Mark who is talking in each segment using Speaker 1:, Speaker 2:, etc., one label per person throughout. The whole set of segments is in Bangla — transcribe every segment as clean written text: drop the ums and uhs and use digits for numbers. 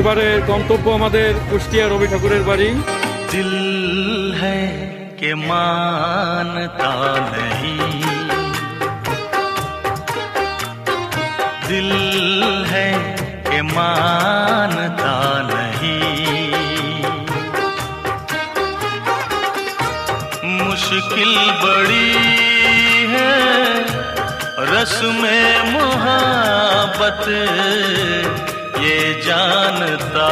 Speaker 1: এবারে গন্তব্য আমাদের কুষ্টিয়া রবি ঠাকুরের বাড়ি।
Speaker 2: দিল হ্যায় কে মানতা नहीं, दिल है के मानता नहीं, मुश्किल बड़ी है रस्में मोहब्बत, ये जानता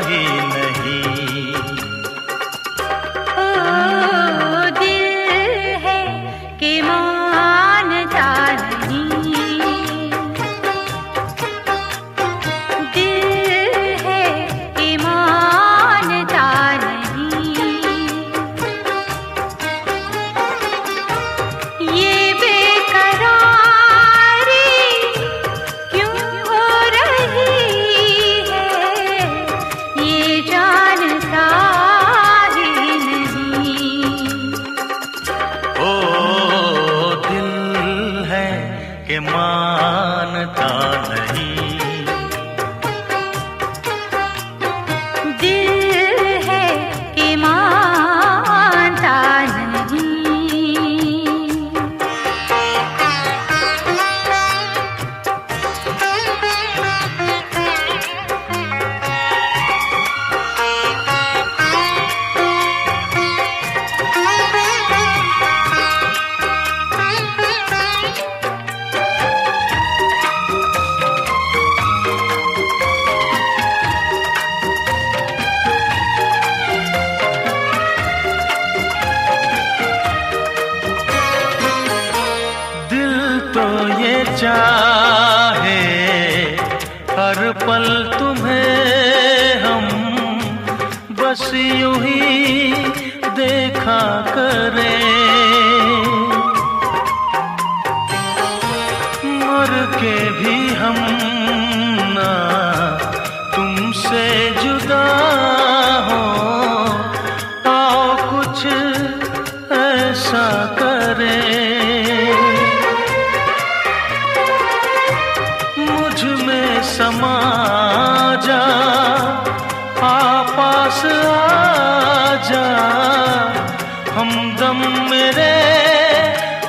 Speaker 2: ही नहीं। के मानता नहीं,
Speaker 3: दिल है कि मानता
Speaker 2: चाहे हर पल तुम्हें हम बस यूं ही देखा करें, मर के भी हम ना तुमसे जुदा हो, आओ कुछ ऐसा करें, समा जा पास आ जा, हमदम मेरे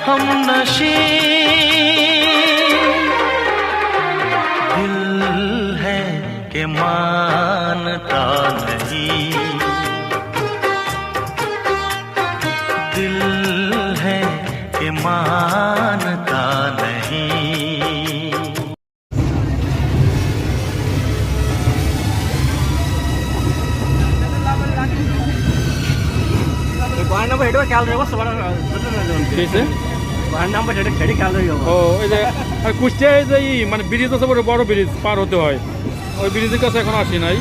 Speaker 2: हम नशी, दिल है के मानता नहीं, दिल है के मानता नहीं।
Speaker 1: কুষ্টিয়া মানে ব্রিজ আছে, বড় ব্রিজ পার হতে হয়, ওই ব্রিজের কাছে এখন আসি নাই।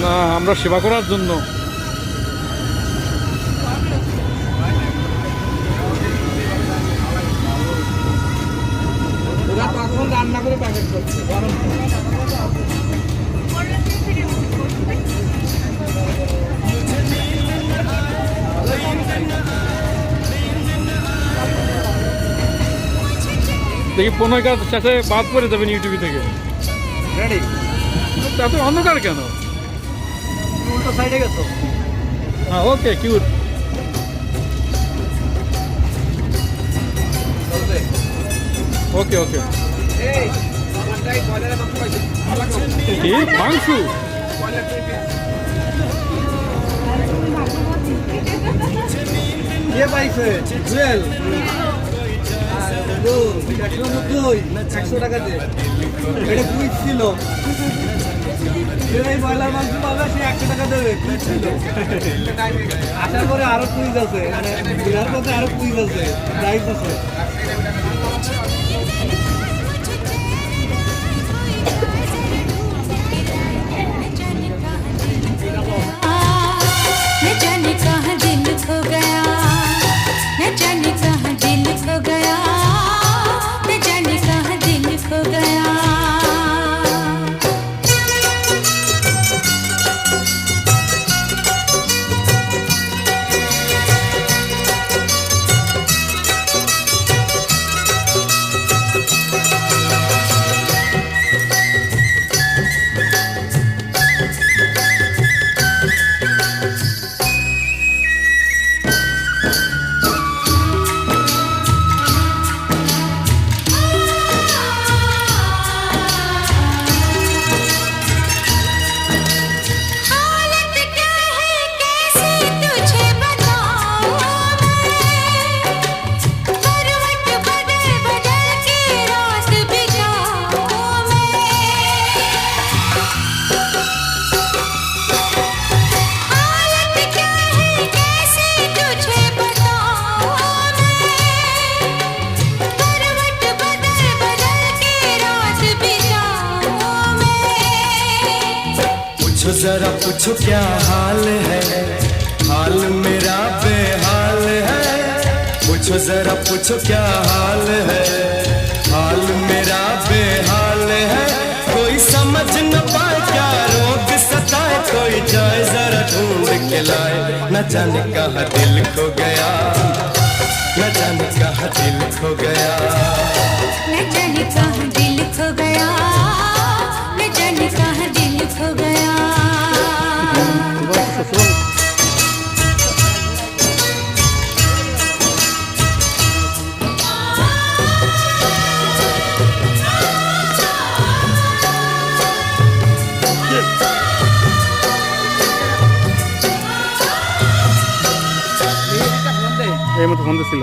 Speaker 1: না, আমরা সেবা করার জন্য।
Speaker 4: রান্না করে প্যাকেট করছে গরম।
Speaker 1: দেখি 15 কাজ শেষে বাদ পড়ে যাবেন ইউটিউব থেকে।
Speaker 4: রেডি?
Speaker 1: এত অন্ধকার কেন?
Speaker 4: উল্টো সাইডে গেছো।
Speaker 1: হ্যাঁ, ওকে, কিউট। ওকে ওকে।
Speaker 4: এই আমারটাই কয়লার মাংস পাইছি।
Speaker 1: কি মাংস?
Speaker 4: কে পাইছে? জুয়েল। ও 190 টাকা দিয়ে। এটা কুইজ ছিল। এই কয়লার মাংস পাবে সে 100 টাকা দেবে। কুইজ ছিল। আসার পরে আরো কুইজ আছে, মানে বিরার পথে আরো কুইজ আছে, প্রাইজ আছে।
Speaker 3: न जाने कहाँ दिल खो गया, न जाने कहाँ दिल खो गया, न जाने कहाँ दिल खो गया।
Speaker 5: जरा पूछो क्या हाल है, हाल मेरा बेहाल है। पूछो जरा पूछो क्या हाल है, हाल मेरा बेहाल है। कोई समझ न पाए क्या रोग सताए, कोई जाए जरा ढूंढ के लाए। न जाने कहाँ दिल खो गया, न जाने कहाँ दिल खो गया,
Speaker 3: न जाने कहाँ दिल खो गया, न जाने कहाँ दिल खो गया।
Speaker 1: এই মতো ফোন ছিল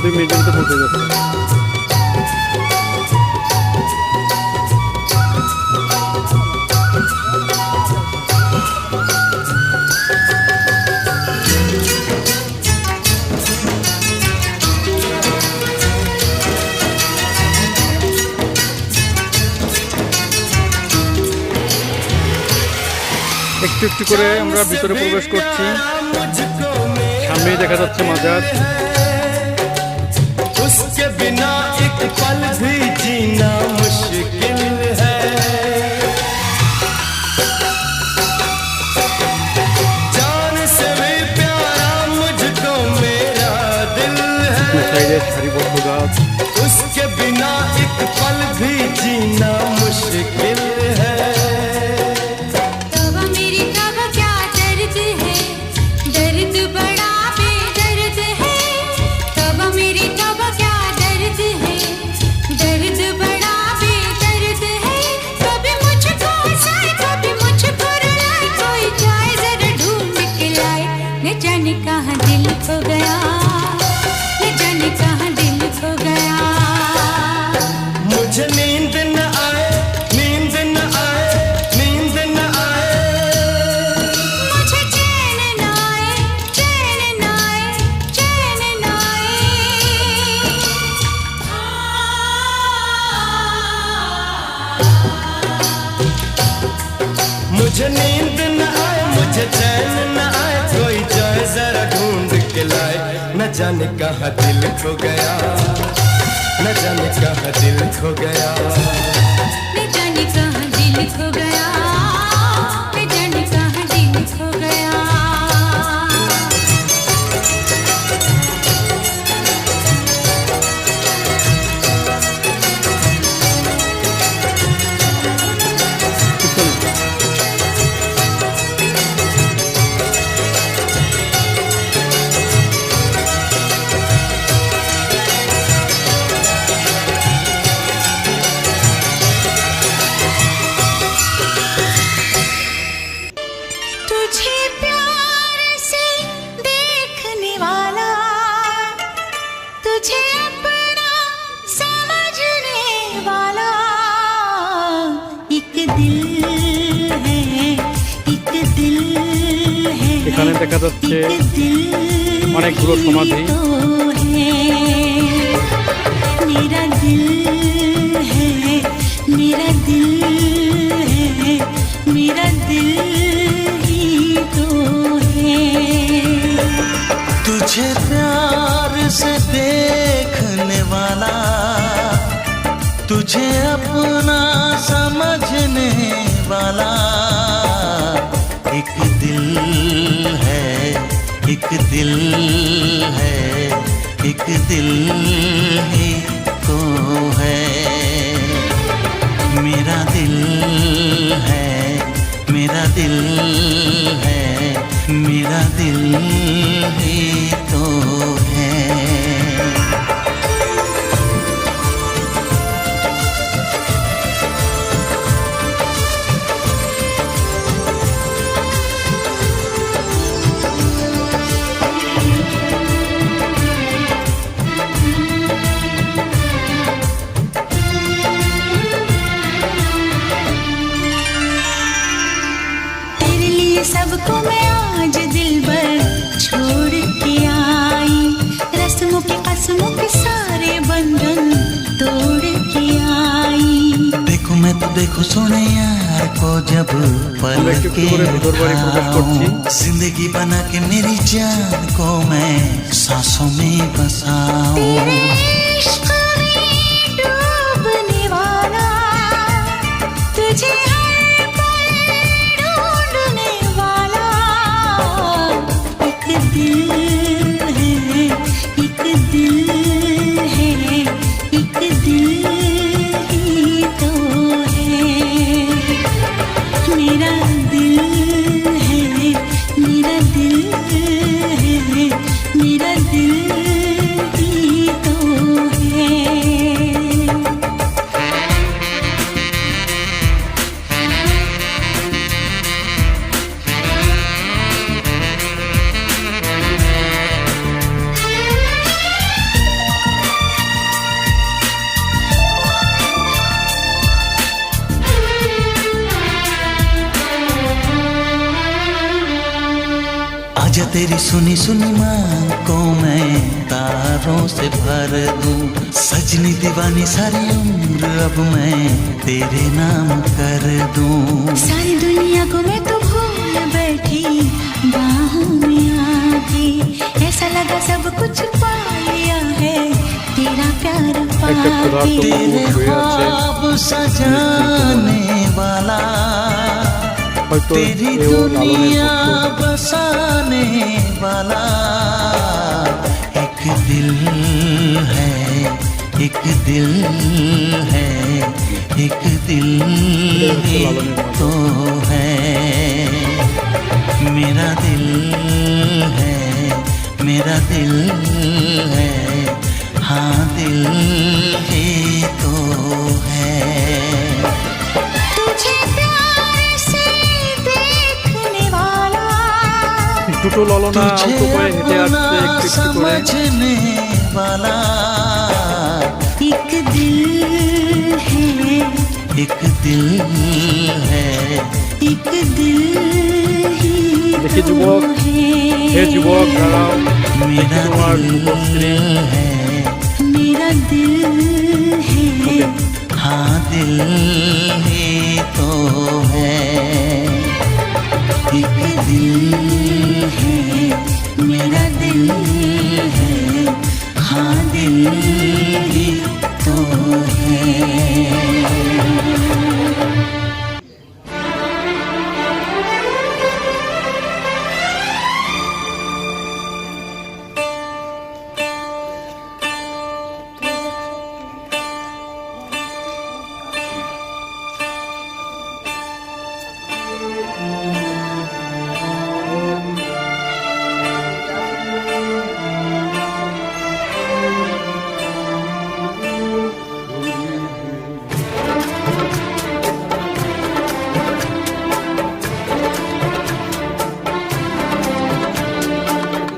Speaker 1: 2 মিনিটের মধ্যে পৌঁছে যাচ্ছে। একটু একটু করে আমরা ভিতরে প্রবেশ করছি। সামনেই দেখা যাচ্ছে মাজার।
Speaker 5: उसके बिना एक पल भी जीना मुश्किल है। जान से भी प्यारा मुझको मेरा दिल है।
Speaker 1: সারিবদ্ধ গাছ।
Speaker 5: उसके बिना एक पल भी जीना मुश्किल है।
Speaker 3: तब मेरी तब क्या दर्द है, दर्द बड़ा बेदर्द है। तब मेरी तब क्या दर्द है, दर्द बड़ा बेदर्द है। कभी मुझको हंसाए, कभी मुझको रुलाए, कोई जाए जरा ढूंढ के लाए। न जाने कहाँ दिल खो गया, न जाने कहाँ दिल खो गया।
Speaker 5: मुझे नींद न आए, नींद न आए, नींद न आए।
Speaker 3: मुझे चैन न आए, चैन न आए, चैन न
Speaker 5: मुझे नींद न आए, मुझे चैन न आए, कोई जाए जरा ढूंढ के लाए। न जाने कहाँ दिल खो गया, न जाने कहाँ दिल खो गया।
Speaker 3: न जाने कहाँ दिल खो गया, न जाने कहाँ दिल खो गया। तुझे प्यार से देखने वाला, तुझे अपना समझने वाला एक दिल है, एक दिल है।
Speaker 1: এখানে দেখা যাচ্ছে
Speaker 3: एक दिल
Speaker 1: অনেকগুলো সমাধি।
Speaker 3: तो है मेरा दिल है, मेरा दिल है, मेरा दिल ही तो है।
Speaker 2: तुझे प्यार से देखने वाला, तुझे अपना समझने वाला एक दिल है, एक दिल है, एक दिल ही तो है। मेरा दिल है, मेरा दिल है, मेरा दिल ही तो है।
Speaker 3: तेरे लिए सबको मैं आज दिल भर छोड़ के आई, रस्मों के कसमों के सारे बंधन तोड़ के आई।
Speaker 2: देखो मैं तो देखो सोने यार को जब पल
Speaker 1: একটু
Speaker 2: के
Speaker 1: করে ভিতর বাড়ি প্রকাশ করছি।
Speaker 2: उठाऊं, जिंदगी बना के मेरी जान को मैं सांसों में बसाऊं।
Speaker 3: इश्क में डूबने वाला तुझे हर पल ढूंढने वाला एक दिल है, एक दिल है, एक दिल ही तो है मेरा दिल है, मेरा दिल है, मेरा दिल ही तो है।
Speaker 2: आजा तेरी सुनी सुनी मांग को मैं तारों से भर दूं, सजनी दीवानी सारी उम्र अब मैं तेरे नाम कर दूं।
Speaker 3: सारी दुनिया को मैं तो भूल बैठी बाहों में आके, ऐसा लगा सब कुछ पा लिया है तेरा प्यार
Speaker 1: একটা ক্ষুধার্ত
Speaker 3: पाके।
Speaker 2: तेरे
Speaker 1: কুকুর শুয়ে আছে
Speaker 2: ख्वाब सजाने वाला,
Speaker 1: হয়তো
Speaker 2: तेरी
Speaker 1: এও লালনের
Speaker 2: दुनिया
Speaker 1: ভক্ত।
Speaker 2: बसाने वाला एक दिल है, एक दिल है, एक दिल ही तो है मेरा दिल है, मेरा दिल है, हाँ दिल ही तो है।
Speaker 3: तुझे प्यार से देखने वाला
Speaker 1: দুটো ললনা
Speaker 2: तुझे
Speaker 1: উল্টো করে হেঁটে
Speaker 2: अपना
Speaker 1: আসছে একটু একটু করে।
Speaker 2: समझने वाला
Speaker 3: एक दिल है,
Speaker 2: एक दिल है,
Speaker 3: एक दिल ही
Speaker 1: দেখি
Speaker 3: तो
Speaker 1: যুবক, হে
Speaker 3: है
Speaker 1: যুবক দাঁড়াও,
Speaker 2: मेरा
Speaker 1: তোমার
Speaker 2: दिल
Speaker 1: উপস্থিতি
Speaker 2: है,
Speaker 3: मेरा दिल है
Speaker 2: हाँ दिल ही तो है एक दिल है, मेरा दिल है, हाँ दिल ही तो है।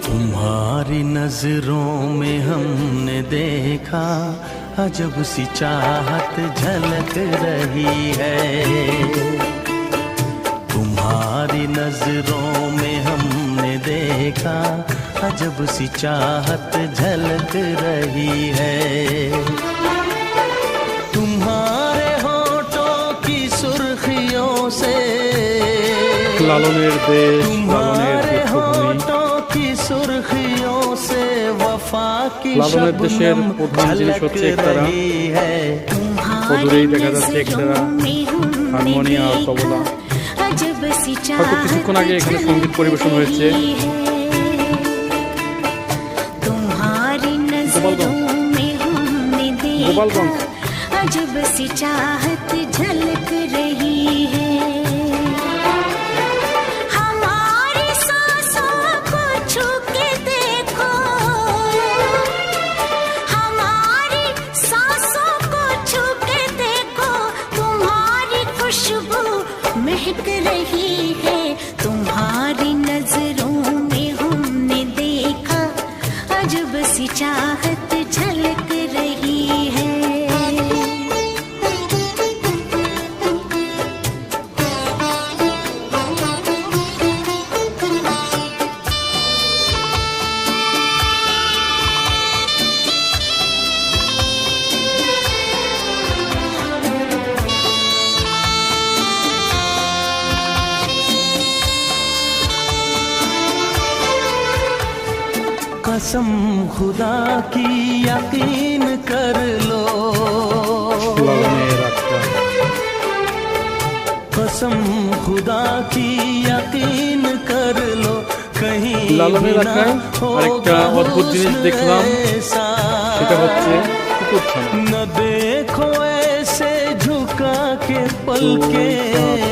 Speaker 5: तुम्हारी नजरों में हमने देखा अजब सी चाहत झलक रही है। तुम्हारी नजरों में हमने देखा अजब सी चाहत झलक रही है। तुम्हारे होठों की सुर्खियों से
Speaker 1: লালনের দেশ, লালনের
Speaker 5: तुम्हारे
Speaker 1: তীর্থভূমি।
Speaker 5: होठों की सुर्खियों से वफा की
Speaker 1: লালনের দেশের
Speaker 5: शबनम
Speaker 1: প্রধান জিনিস
Speaker 5: झलक
Speaker 1: হচ্ছে একতারা।
Speaker 5: रही है।
Speaker 1: অদূরেই দেখা যাচ্ছে একতারা, হারমোনিয়া আর তবলা। হয়তো কিছুক্ষণ আগে এখানে সঙ্গীত পরিবেশন হয়েছে। গোপালগঞ্জ
Speaker 3: अजब सी चाहत झलक रही है। हमारी सांसों को छू के देखो, हमारी सांसों को छू के देखो, तुम्हारी खुशबू महक रही है। तुम्हारी नजरों में हमने देखा अजब सी चाहत झलक रही है।
Speaker 2: कसम खुदा की यकीन कर लो,
Speaker 1: লালনের আখড়া।
Speaker 2: कसम खुदा की यकीन कर लो, कहीं
Speaker 1: লালনের আখড়ায় আরেকটা অদ্ভুত জিনিস দেখলাম, সেটা হচ্ছে কুকুরছানা।
Speaker 2: न देखो ऐसे झुका के पलके,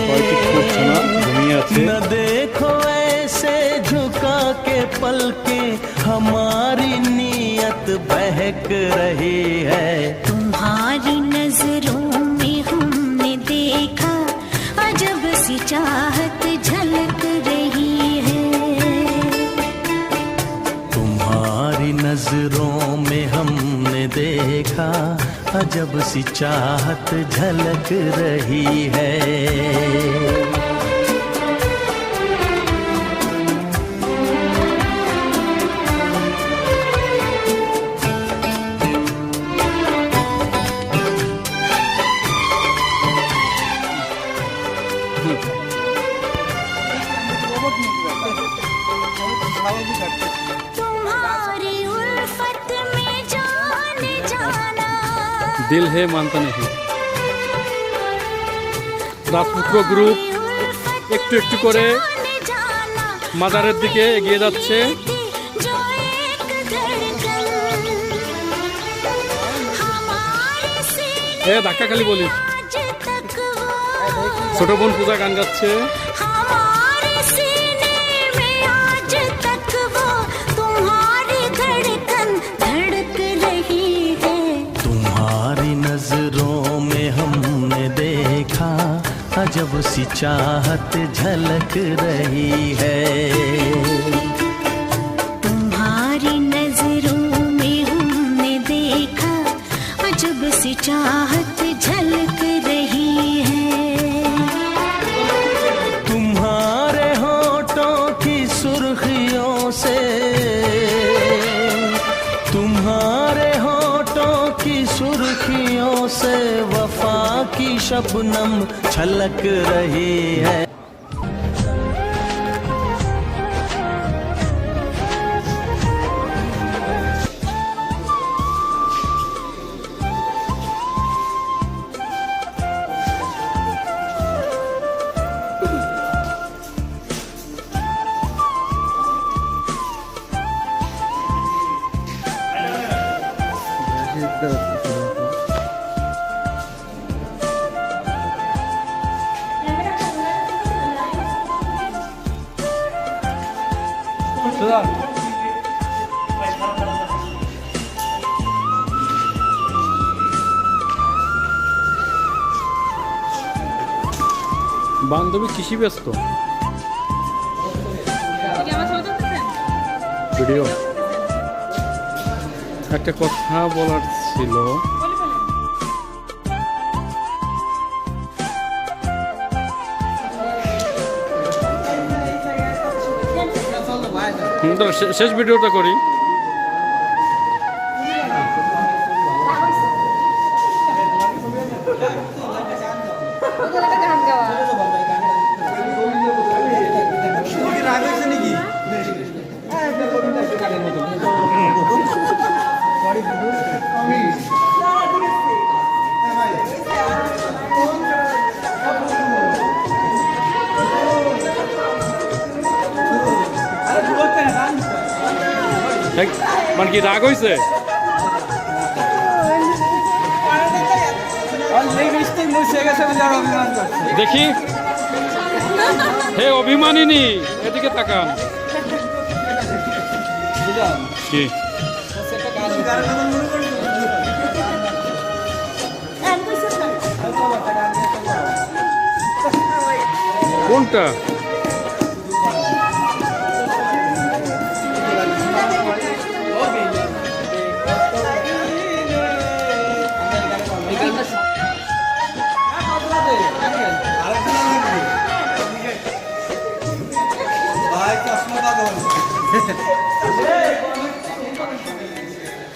Speaker 1: কয়েকটি কুকুরছানা ঘুমিয়ে আছে।
Speaker 2: न देखो ऐसे झुका के पलके, हमारी नीयत बहक रही है।
Speaker 3: तुम्हारी नजरों में हमने देखा अजब सी चाहत झलक रही है।
Speaker 2: तुम्हारी नजरों में हमने देखा अजब सी चाहत झलक रही है।
Speaker 3: तुम्हारी उल्फत में जान जाना,
Speaker 1: দিল হে মানতা নেহি। রাজপুত্র গ্রুপ একটু একটু করে
Speaker 3: जाना
Speaker 1: মাজারের দিকে এগিয়ে যাচ্ছে।
Speaker 3: जो एक धड़कन हमारे सीने
Speaker 1: এ ধাক্কা খালি বলিস।
Speaker 3: आज तक वो,
Speaker 1: ছোট বোন পূজা গান গাচ্ছে।
Speaker 3: हमारे सीने में आज तक वो तुम्हारी धड़कन धड़क रही है।
Speaker 2: तुम्हारी नजरों में हमने देखा अजब सी चाहत झलक रही है।
Speaker 3: तुम्हारी नजरों में हमने देखा अजब सी चाहत झलक रही है।
Speaker 2: तुम्हारे होठों की सुर्खियों से, तुम्हारे होठों की सुर्खियों से वफा की शबनम छलक रही है।
Speaker 1: বান্ধবী কৃষি ব্যস্ত। ভিডিও একটা কথা বলার ছিল। তো শেষ ভিডিওটা করি। মানে কি রাগ হয়েছে? দেখি হে অভিমানিনী, এদিকে তাকান। কি কোনটা?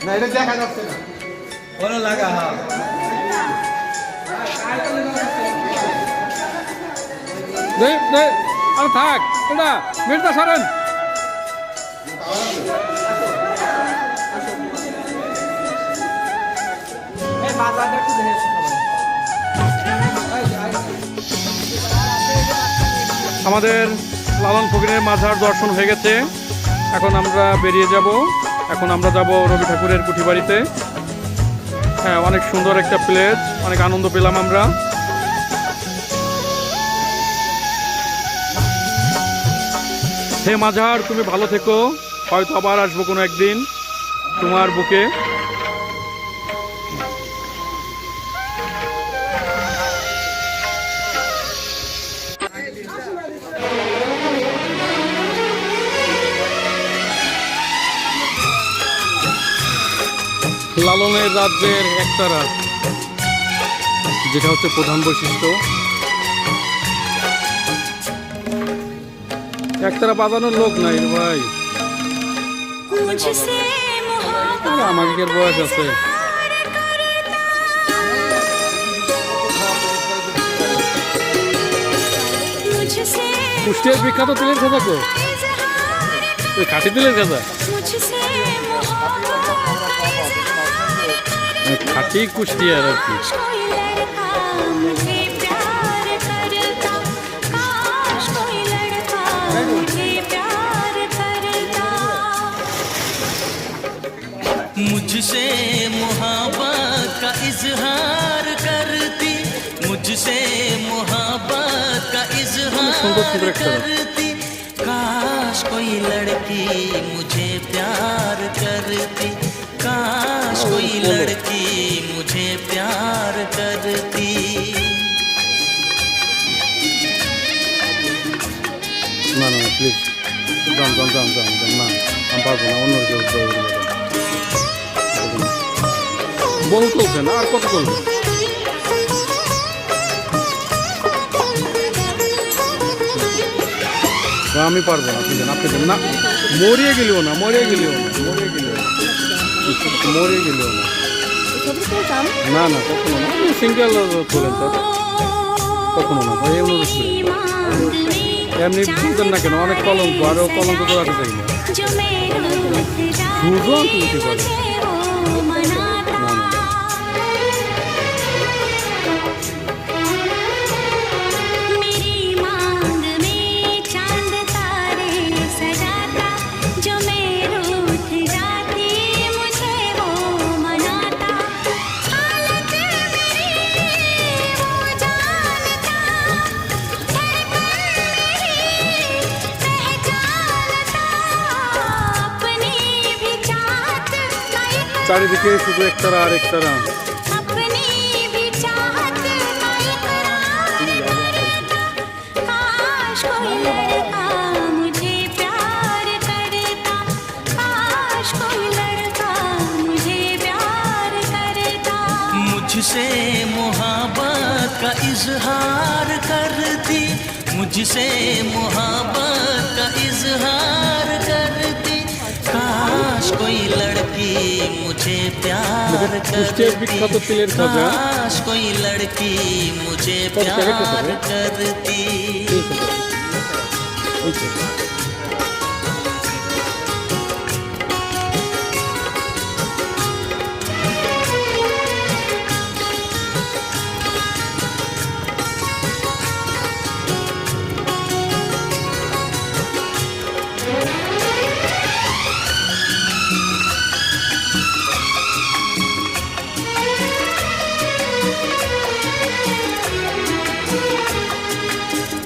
Speaker 4: না এটা দেখা যাচ্ছে না, ওরা লাগা। হ্যাঁ
Speaker 1: থাক এটা মির্জা সরেন।
Speaker 4: মাজাটা একটু দেখে
Speaker 1: আমাদের লালন ফকিরের মাজার দর্শন হয়ে গেছে। এখন আমরা বেরিয়ে যাব। এখন আমরা যাব রবি ঠাকুরের কুঠিবাড়িতে। হ্যাঁ, অনেক সুন্দর একটা প্লেস, অনেক আনন্দ পেলাম আমরা। হে মাজার, তুমি ভালো থেকো, হয়তো আবার আসবো কোনো একদিন তোমার বুকে। লালনের রাজ্যের একতারা, যেটা হচ্ছে প্রধান বৈশিষ্ট্য। একতারা বাজানোর লোক নাই রে ভাই।
Speaker 3: मुझसे
Speaker 1: আরে আমাকে বয়স আছে।
Speaker 3: मुझसे
Speaker 1: কুষ্টিয়ার বিখ্যাত তেলের খাজা কো, ওই খাঁটি তেলের খাজা,
Speaker 3: मुझसे
Speaker 1: খাঁটি কুষ্টিয়ার আর কি।
Speaker 3: कोई लड़का मुझे प्यार करता, काश कोई लड़का मुझे प्यार करता।
Speaker 2: मुझसे मोहब्बत का इजहार करती, मुझसे मोहब्बत का
Speaker 1: सुंदर
Speaker 2: इजहार
Speaker 1: सुंदर अक्षर।
Speaker 2: करती, काश कोई लड़की मुझे प्यार करती, काश कोई
Speaker 1: बोलो।
Speaker 2: लड़की मुझे प्यार करती।
Speaker 1: না না প্লিজ, যান যান যান যান যান, না আমি পারবো না, অন্য কেউ বহু চলছে না, আর কত চলবে? না, আমি পারবো না, আপনি যান, আপনি যান। না, মরিয়ে গেলেও না, মরিয়ে গেলেও না, মরিয়ে গেলেও না, মরিয়ে গেলেও না, না না কখনো না। আপনি সিঙ্গেল তোলেন স্যার, কখনো না ভাই, অনুরোধ করি। এমনি বুঝতেন না কেন, অনেক কলঙ্ক, আরও কলঙ্ক তো রাখতে চাই না।
Speaker 3: जो मेरा
Speaker 1: শুধু তুলতে পারে
Speaker 3: वो मनाता।
Speaker 1: না না।
Speaker 3: मेरी मांग में चांद तारे सजाता, जो मैं रूठ जाती मुझे वो मनाता। हालत मेरी वो जानता, धड़कन मेरी पहचानता, अपनी भी चाहत का इकरार,
Speaker 1: চারিদিকে শুধু একতারা আর একতারা।
Speaker 3: अपनी भी चाहत का इकरार करता। काश कोई लड़का मुझे प्यार करता, काश कोई लड़का मुझे प्यार करता।
Speaker 2: मुझसे मोहब्बत का इजहार करती, मुझसे मोहब्बत का इजहार करती, काश कोई लड़की मुझे प्यार
Speaker 1: কুষ্টিয়ার বিখ্যাত
Speaker 2: करती,
Speaker 1: তেলের খাজা।
Speaker 2: काश कोई लड़की मुझे
Speaker 1: कब
Speaker 2: प्यार
Speaker 1: करें?
Speaker 2: करती।
Speaker 1: ওই তো।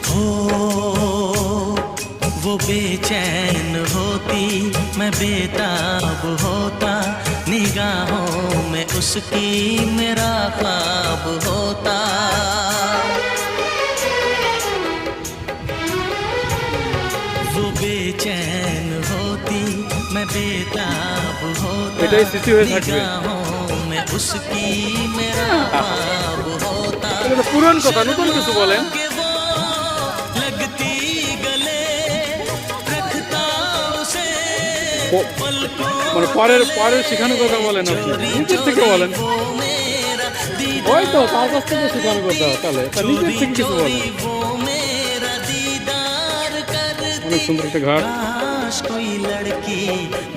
Speaker 2: हो वो बेचैन होती, मैं बेताब होता, निगाहों में उसकी मेरा ख्वाब होता। वो बेचैन होती, मैं बेताब होता,
Speaker 1: এটাই স্মৃতি হয়ে থাকবে।
Speaker 2: निगाहों में उसकी मेरा ख्वाब होता।
Speaker 1: এটা তো পুরান কথা, নতুন কিছু বলেন।
Speaker 2: कि वो लगती गले, रखता उसे
Speaker 1: প-
Speaker 2: पलकों
Speaker 1: মানে পরের পরের শেখানোর কথা বলেন, আপনি নিজের থেকে বলেন।
Speaker 2: वो मेरा
Speaker 1: ওই তো তার কাছ থেকে শেখানোর কথা, তাহলে তার নিজের থেকে কিছু বলেন।
Speaker 2: वो मेरा दीदार
Speaker 1: অনেক
Speaker 2: करती,
Speaker 1: সুন্দর একটা ঘাট।
Speaker 2: काश कोई लड़की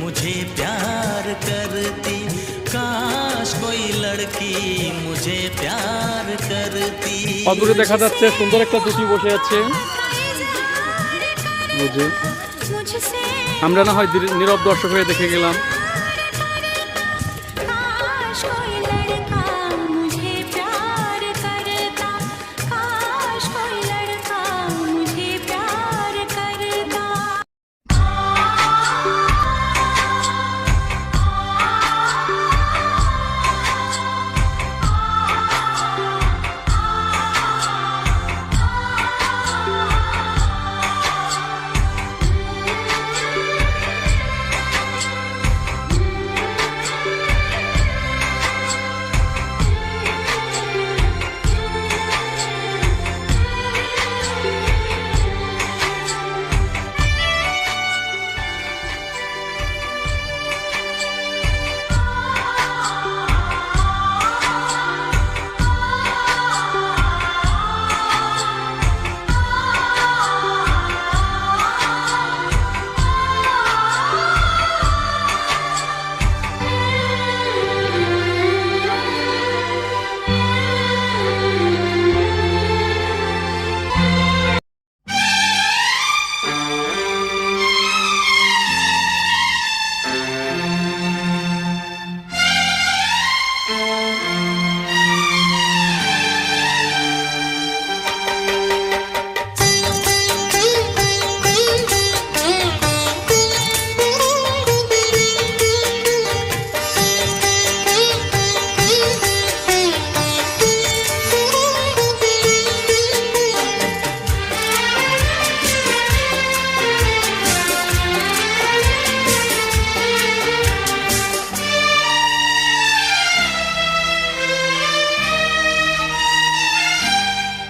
Speaker 2: मुझे प्यार करती, काश काश कोई लड़की मुझे प्यार करती।
Speaker 1: অদূরে দেখা যাচ্ছে সুন্দর একটা জুটি বসে আছে। বুঝি
Speaker 3: मुझसे
Speaker 1: আমরা না হয় নীরব দর্শক হয়ে দেখে গেলাম।
Speaker 3: काश कोई लड़का मुझे प्यार करता, काश कोई लड़का मुझे प्यार करता।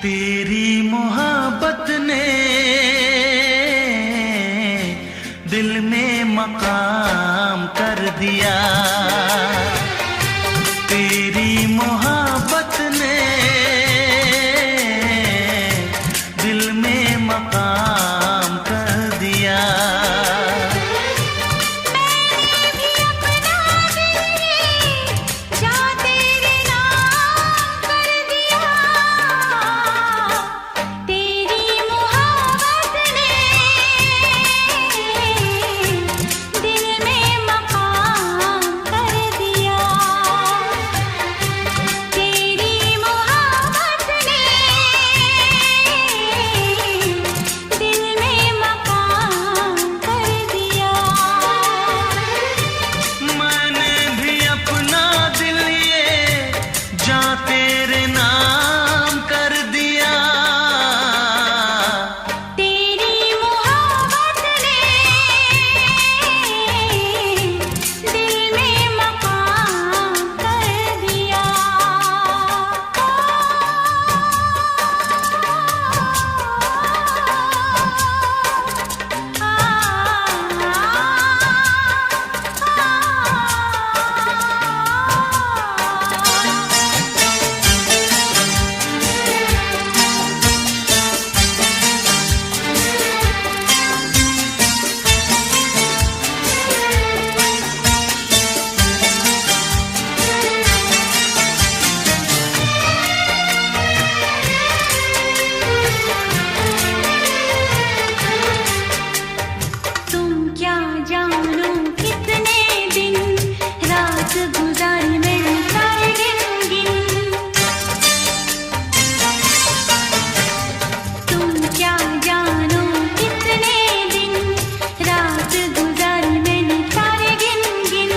Speaker 2: तेरी मोहब्बत ने दिल में मकाम कर दिया। तेरी मोहब्बत ने दिल में मकाम कर दिया।
Speaker 3: जा तेरे नाम कर दिया, तेरी मोहब्बत ने दिल में मकाम कर दिया। तेरी मोहब्बत ने दिल में मकाम कर दिया।
Speaker 2: मैंने भी अपना दिल ये जा तेरे नाम कर दिया।
Speaker 3: तेरी मोहब्बत ने दिल में मकाम कर दिया। तुम क्या जानो कितने दिन रात गुजारी मैंने सारे गिन तुम क्या जानो कितने दिन रात गुजारी मैंने सारे गिन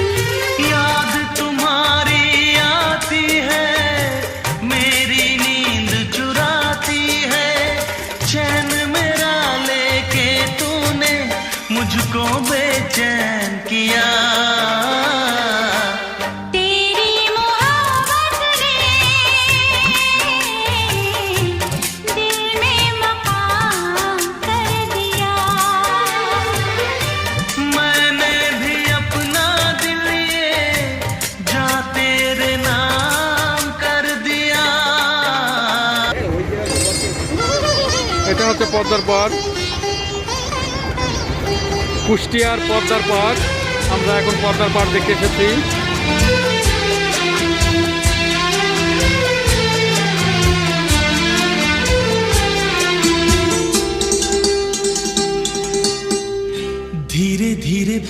Speaker 2: याद तुम्हारी आती है, मेरी नींद चुराती है। चैन मेरा लेके तूने मुझको बेचैन किया।
Speaker 3: तेरी मोहब्बत ने दिल में मकाम कर दिया।
Speaker 2: मैंने भी अपना दिल ये जा तेरे नाम कर दिया।
Speaker 1: এটা হচ্ছে পদ্মার পাড়, কুষ্টিয়ার পদ্মার পাড়। আমরা এখন পদ্মার পাড় দেখতে এসেছি।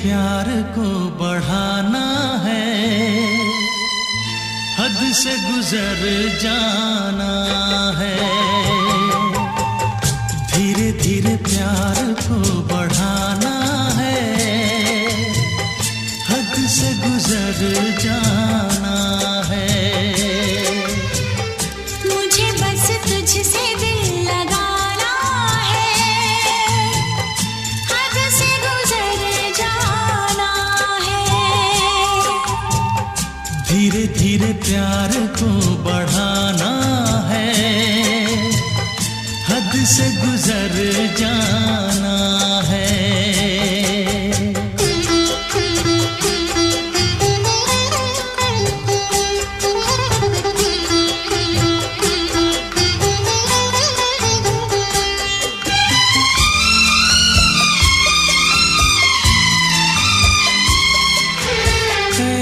Speaker 2: प्यार को बढ़ाना है, हद से गुजर जाना है। धीरे धीरे प्यार को बढ़ाना है, हद से गुजर जाना है।
Speaker 3: मुझे बस तुझसे दिल लगाना है, हद से गुजर जाना है।
Speaker 2: धीरे धीरे प्यार को बढ़ाना है, हद से गुजर जाना है।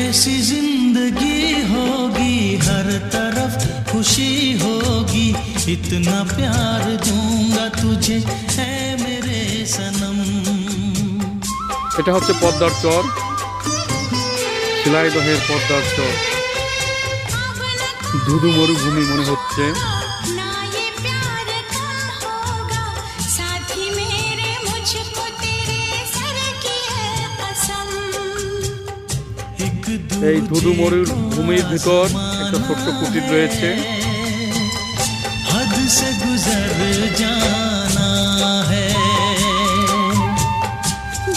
Speaker 2: ऐसी जिंदगी होगी, हर तरफ खुशी होगी, इतना प्यार दूंगा तुझे है मेरे सनम।
Speaker 1: এটা হচ্ছে পদ্মার চর, শিলাইদহের পদ্মার চর। ধুধু মরুভূমি মনে হচ্ছে।
Speaker 3: ना ये प्यार का होगा साथी मेरे, मुझको तेरे सर की है कसम।
Speaker 1: এই ধুধু মরুভূমির ভিতর একটা ছোট্ট কুটির রয়েছে।
Speaker 2: हद से गुजर जाना है।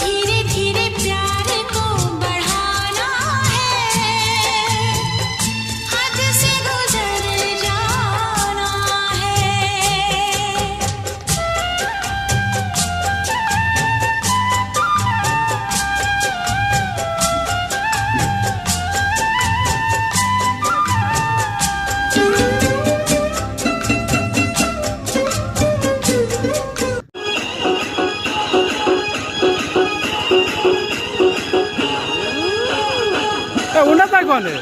Speaker 3: धीरे धीरे प्यार को बढ़ाना है, हद से गुजर जाना है।
Speaker 1: ওনা তাই কনে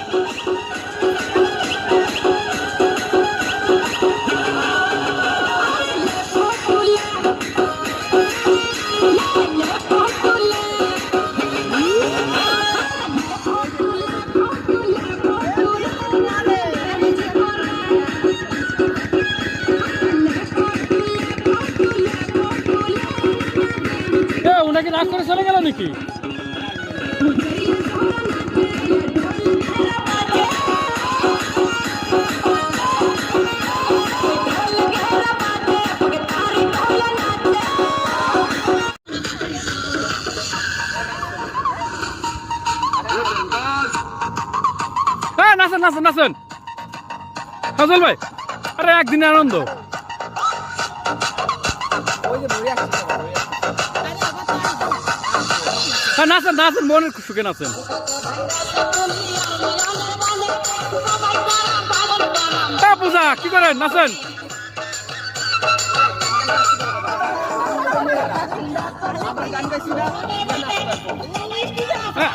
Speaker 1: ওনাকে রাগ করে চলে গেল নাকি? নাচেন নাচেন নাচেন ফজল ভাই, আরে একদিনের আনন্দ। হ্যাঁ নাচেন নাচেন, মনের সুখে নাচেন। হ্যাঁ পূজা কি করেন, নাচেন।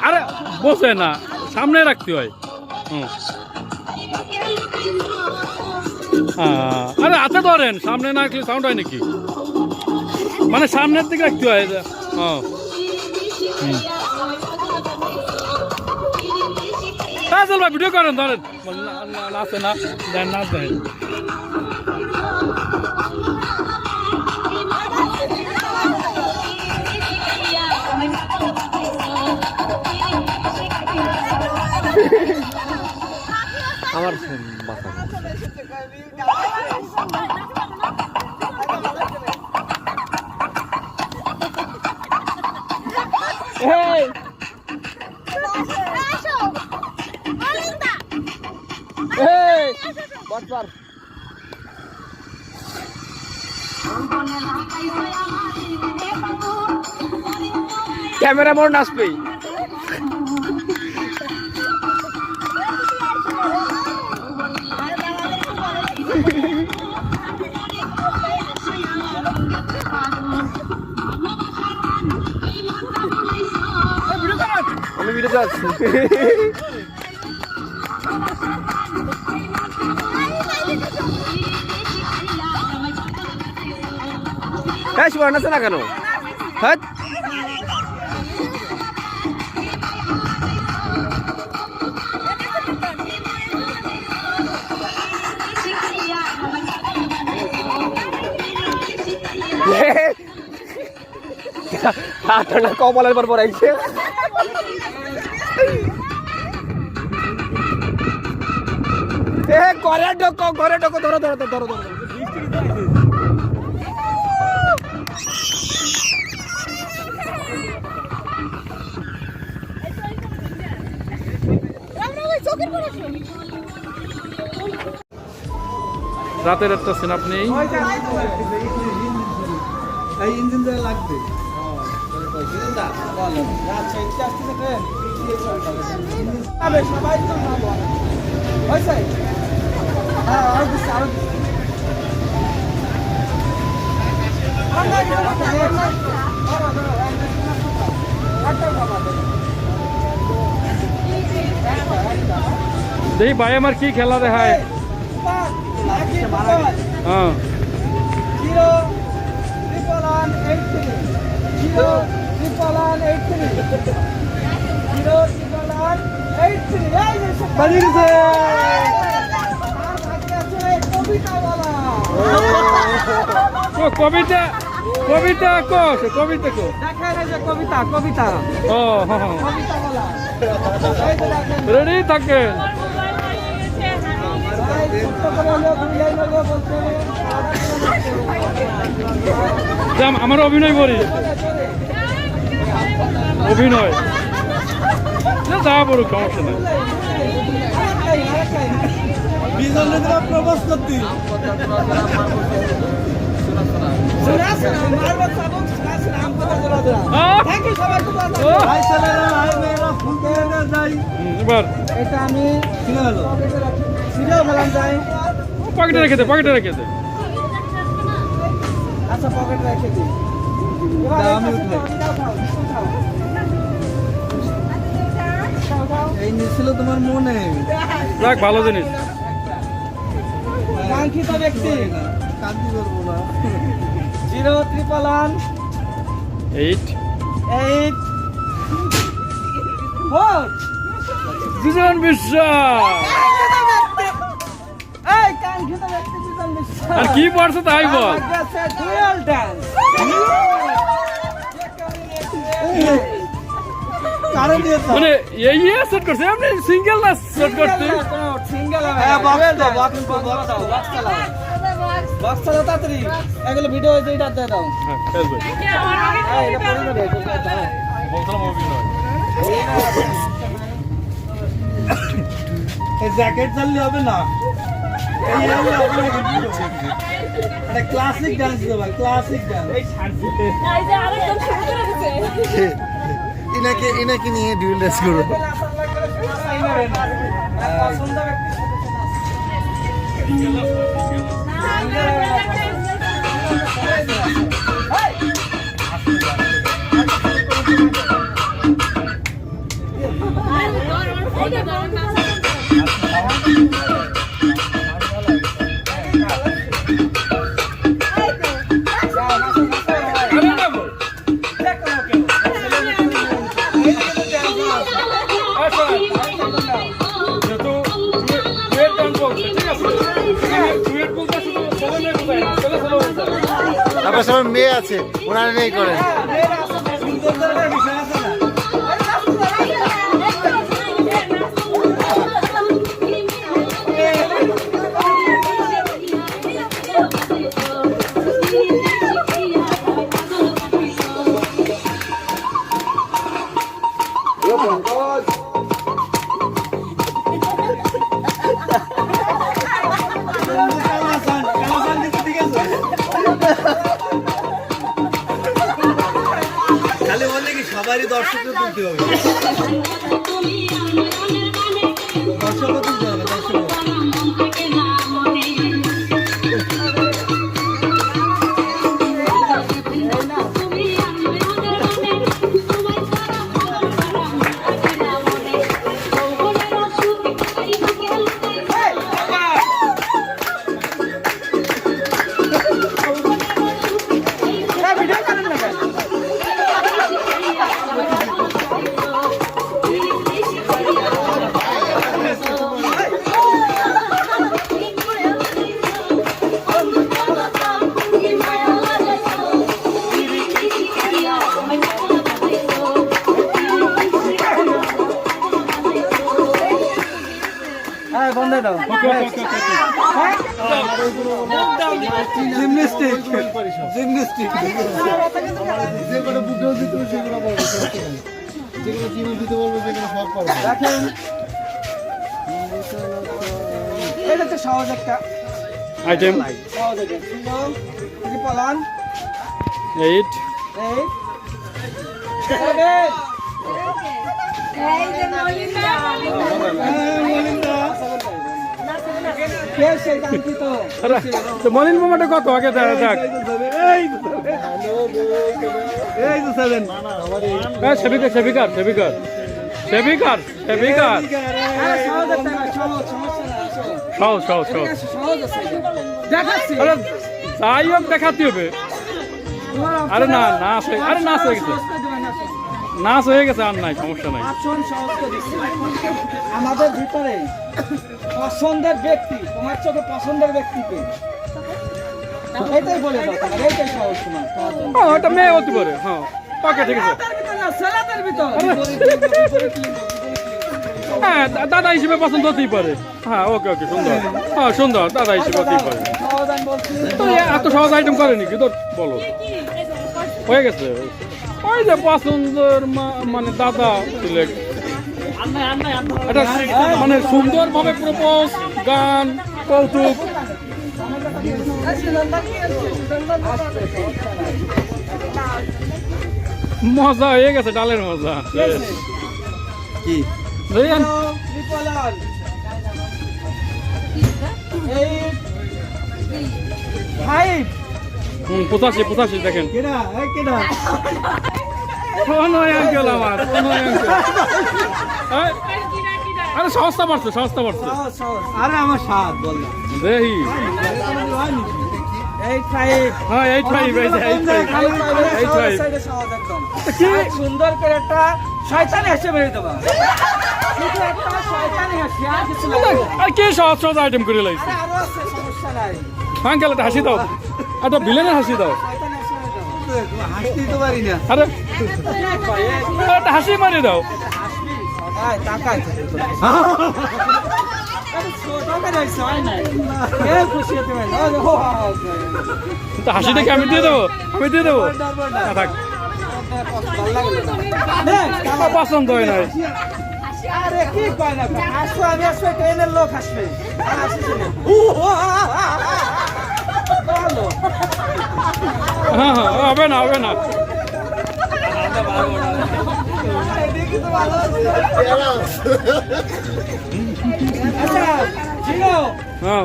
Speaker 1: আরে বসে না, সামনে রাখতে হয়। আরে হাতে ধরেন, সামনে না রাখলে সাউন্ড হয় নাকি? মানে সামনের দিকে রাখতে হয়। হ্যাঁ চল ভাই, ভিডিও করেন, ধরেন। নাচে না, দেন নাচ দেন। আমার ক্যামেরা মোড় নাচবে। আমি ভিডিও যাচ্ছি। হ্যাঁ সুবর্ণ আছে না কেন? হ্যাঁ
Speaker 4: হাতটা কপালের পর পড়াইছে এ ঘরে ঢোকো ধরো
Speaker 1: রাতের একটা সিন আপনি
Speaker 4: এই ইঞ্জিন দিয়ে লাগবে সবাই তো হয়েছে হ্যাঁ আরো
Speaker 1: দেখি ভাই আমার কি খেলা দেখায় হ্যাঁ
Speaker 4: 0
Speaker 1: কবিতা কো
Speaker 4: কবিতা
Speaker 1: ও রেডি থাকেন আমার অভিনয় করি যা বড় সমস্যা নাই
Speaker 4: প্রবাস করতি
Speaker 1: এবার
Speaker 4: এটা আমি যাই
Speaker 1: পকেটে রেখে দে
Speaker 4: আচ্ছা পকেটে রেখে দিই এই নিছিল তোমার মনে
Speaker 1: যাক ভালো জিনিস
Speaker 4: কাঙ্ক্ষিত ব্যক্তি কান্তি করবো না 0
Speaker 1: 8 দুজন বিশ্বাস
Speaker 4: এই কাঙ্ক্ষিত ব্যক্তি দুজন বিশ্বাস
Speaker 1: আর কি পড়ছে তাই বল
Speaker 4: ডুয়াল ডান্স কারণ
Speaker 1: মানে এই সেট করছে আপনি সিঙ্গেল না সেট করতে
Speaker 4: সিঙ্গেল হ্যাঁ বক্স চালাও তাড়াতাড়ি এগুলো ভিডিও হয়েছে এটা দিয়ে দাও
Speaker 1: হ্যাঁ ফেলবে বলছিলাম অভিনয়
Speaker 4: জ্যাকেট চাললে হবে না একটা ক্লাসিক ডান্স দিও ভাই ক্লাসিক ডান্স
Speaker 6: ইনাকে নিয়ে ডুয়েল ডান্স করবো তারপর সবার মেয়ে আছে ওনারা নেই করেন
Speaker 4: খালি বললে কি সবারই দর্শকদের তুলতে হবে দর্শকও তুলতে হবে দর্শক জিমন্যাস্টিক জিমন্যাস্টিক
Speaker 6: যেগুলো বুকেও দিতে হবে সেগুলো বলবো, যেগুলো জিমে দিতে বলবো যেগুলো সব পারবো।
Speaker 4: দেখেন এটা তো সহজ একটা
Speaker 1: আইটেম
Speaker 4: সহজ একটা ট্রিপল অন
Speaker 1: 8
Speaker 4: 8 7 কে সেই কাঙ্ক্ষিত
Speaker 1: তো মলিন মোমাটা কত আগে দেখ
Speaker 4: এই তো 7
Speaker 1: সেবিকার সেবিকার সেবিকার সেবিকার সেবিকার
Speaker 4: আরে সহজ একটা না, সহজ সমস্যা না
Speaker 1: সহজ সহজ সহজ
Speaker 4: সহজ আছে দেখাচ্ছি
Speaker 1: আরে যাই হোক দেখাতে হবে আরে না নাচ হয়ে আরে নাচ হয়ে গেছে নাচ হয়ে গেছে আর নাই সমস্যা নাই
Speaker 4: আসন সহজ করে দিচ্ছি। আমাদের ভিতরে পছন্দের ব্যক্তি তোমার চোখে পছন্দের ব্যক্তিকে এটাই বলে দাও তোমার, এইটাই সহজ তোমার জন্য।
Speaker 1: ওটা মেয়ে হতে পারে হ্যাঁ ওকে ঠিক আছে
Speaker 4: সেলাতের ভিতর
Speaker 1: হ্যাঁ দাদা হিসেবে পছন্দ হতেই পারে হ্যাঁ ওকে ওকে সুন্দর হ্যাঁ সুন্দর দাদা হিসেবে হতেই পারে
Speaker 4: সমাধান বলছি
Speaker 1: তো এত সহজ আইটেম করেনি কি তোর বলো হয়ে গেছে ওই যে পছন্দের মানে দাদা সিলেক্ট এটা মানে সুন্দরভাবে প্রপোজ গান কৌতুক মজা হয়ে গেছে ডালের মজা
Speaker 6: কি
Speaker 1: দেখেন
Speaker 4: ট্রিপল অন 8 5
Speaker 1: 85 দেখেন
Speaker 4: কেডা এই কেডা
Speaker 1: কোন অঙ্কেল আমার কোন অঙ্কেল আরে সস্তা পড়ছে
Speaker 4: আরে আমার সাত বল না
Speaker 1: দেখি
Speaker 4: 8 5
Speaker 1: হ্যাঁ 85 এই যে 85
Speaker 4: কি সুন্দর করে একটা শয়তানি হেসে বেরিয়ে দেবা শুধু একটা শয়তানি হাসি আর কিছু না
Speaker 1: আর কি সহজ সহজ আইটেম করে লাইছি
Speaker 4: আরো আছে সমস্যা নাই
Speaker 1: আঙ্কেল একটা হাসি দাও একটা ভিলেনের হাসি দাও
Speaker 4: শয়তানি হেসে বেরিয়ে দেবা হাসতেই তো পারি না
Speaker 1: আরে একটা হাসি মারি দাও
Speaker 4: হাসবি সবাই তাকায় আরে ছোট করে হয় না কে খুশি হতে পারে
Speaker 1: তো হাসিটা কি আমি দিয়ে দেবো না, থাক আমার পছন্দ হয় নাই
Speaker 4: আরে কি কয় না হাসো আমি আসলে ট্রেনের লোক হাসবে
Speaker 1: হ্যাঁ হ্যাঁ হবে না
Speaker 4: আচ্ছা জিরো
Speaker 1: হ্যাঁ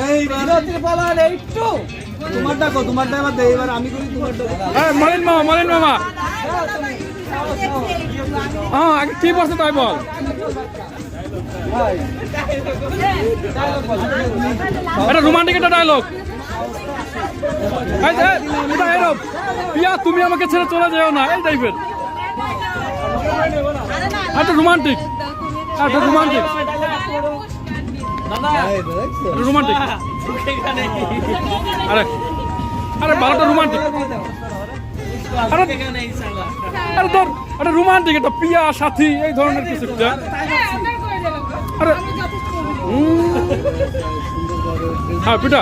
Speaker 4: এই জিরো ত্রিপলার 82 তোমারটা কো তোমারটা এবার দে এবার আমি করি তোমারটা
Speaker 1: মলিন মামা হ্যাঁ আগে কি বলছে তাই বল এটা রোমান্টিক একটা ডায়লগ পিয়া তুমি আমাকে ছেড়ে চলে যাও না এই টাইপের একটা রোমান্টিক আরে আরে ভালোটা রোমান্টিক আরে তোর একটা রোমান্টিক একটা পিয়া সাথী এই ধরনের কিছু একটা আরে হ্যাঁ পিটা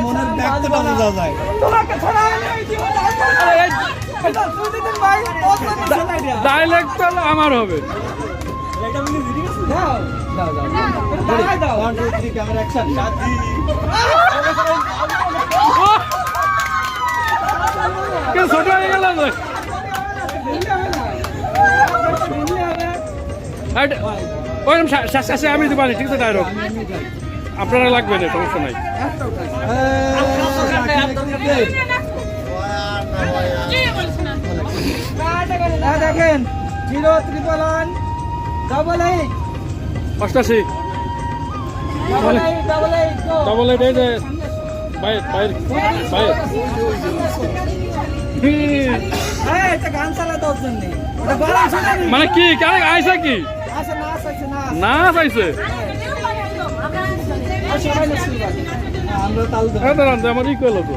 Speaker 4: মনের ব্যক্তটা বোঝা যায় তোমাকে ছাড়া
Speaker 1: ডাইলেক্ট তাহলে আমার হবে ছোট হয়ে গেল ওইরকম শেষে আমি দিতে পারি ঠিক আছে ডায়লগ আপনারা লাগবে না সমস্যা নাই
Speaker 4: দেখেন 0 1 1
Speaker 1: 88 ডবল এইট এই যে বাইর
Speaker 4: গান চালা দশ জন নেই
Speaker 1: মানে কি কেন আইসা কি না চাইছে
Speaker 4: আমরা তাল
Speaker 1: আমার ই কইলো তো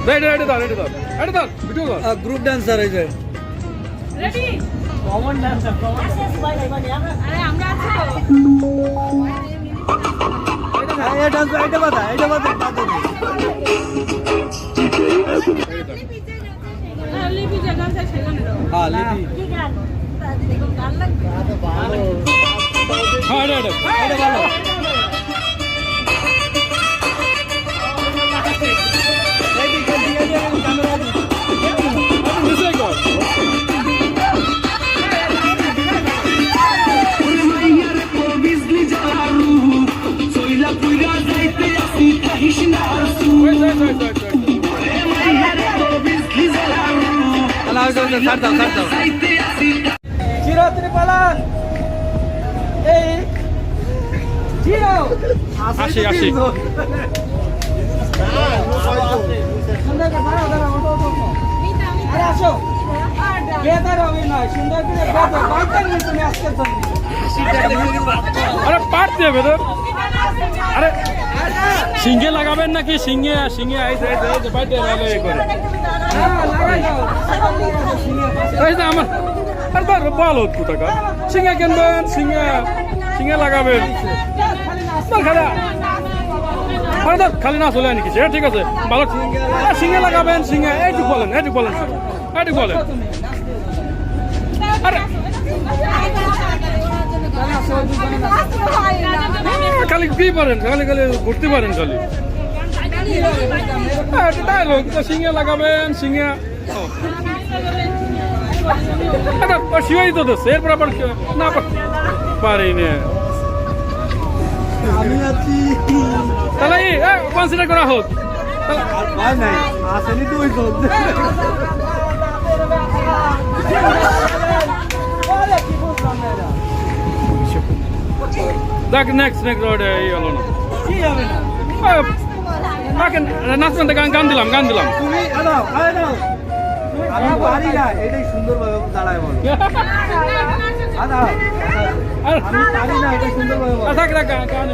Speaker 1: এটা দাও ভিডিও কর
Speaker 4: গ্রুপ ডান্সার এই যে এটা বাদা হ্যাঁ লিপি
Speaker 1: হ্যাঁ এটা ভালো নিশ্চয় কর
Speaker 4: চিরাত্রি পালান এই জিরো
Speaker 1: আসি
Speaker 4: আরে আসো বেতার অভিনয় সুন্দর করে বেতার বাইতার নিয়ে তুমি আজকে
Speaker 1: আরে পারতে হবে তো আরে সিঙ্গে লাগাবেন নাকি সিঙ্গে আইতে বাইতে ভালো এ করে এই যে আমার আর ভালো টাকা সিঙ্গে কিনবেন সিঙ্গে লাগাবেন খালি না চলে নাকি সেটা ঠিক আছে ভালো সিঙ্গে লাগাবেন এইটুকু বলেন আরে খালি কি পারেন খালি ঘুরতে পারেন খালি ডায়লগ সিঙ্গে লাগাবেন শিবাই তো দিচ্ছে এরপর আবার না পারিনি
Speaker 4: আমি আছি
Speaker 1: তাহলে কনসিডার করা হোক
Speaker 4: নাই আসেনি তো ওই
Speaker 1: দেখ নেক্সট রোড এই হলো না
Speaker 4: কি হবে না
Speaker 1: নাচবেন গান দিলাম
Speaker 4: তুমি দাও আমি পারি না এটাই সুন্দরভাবে দাঁড়ায় বলো আমি পারি না এটা সুন্দরভাবে বলো
Speaker 1: থাক গান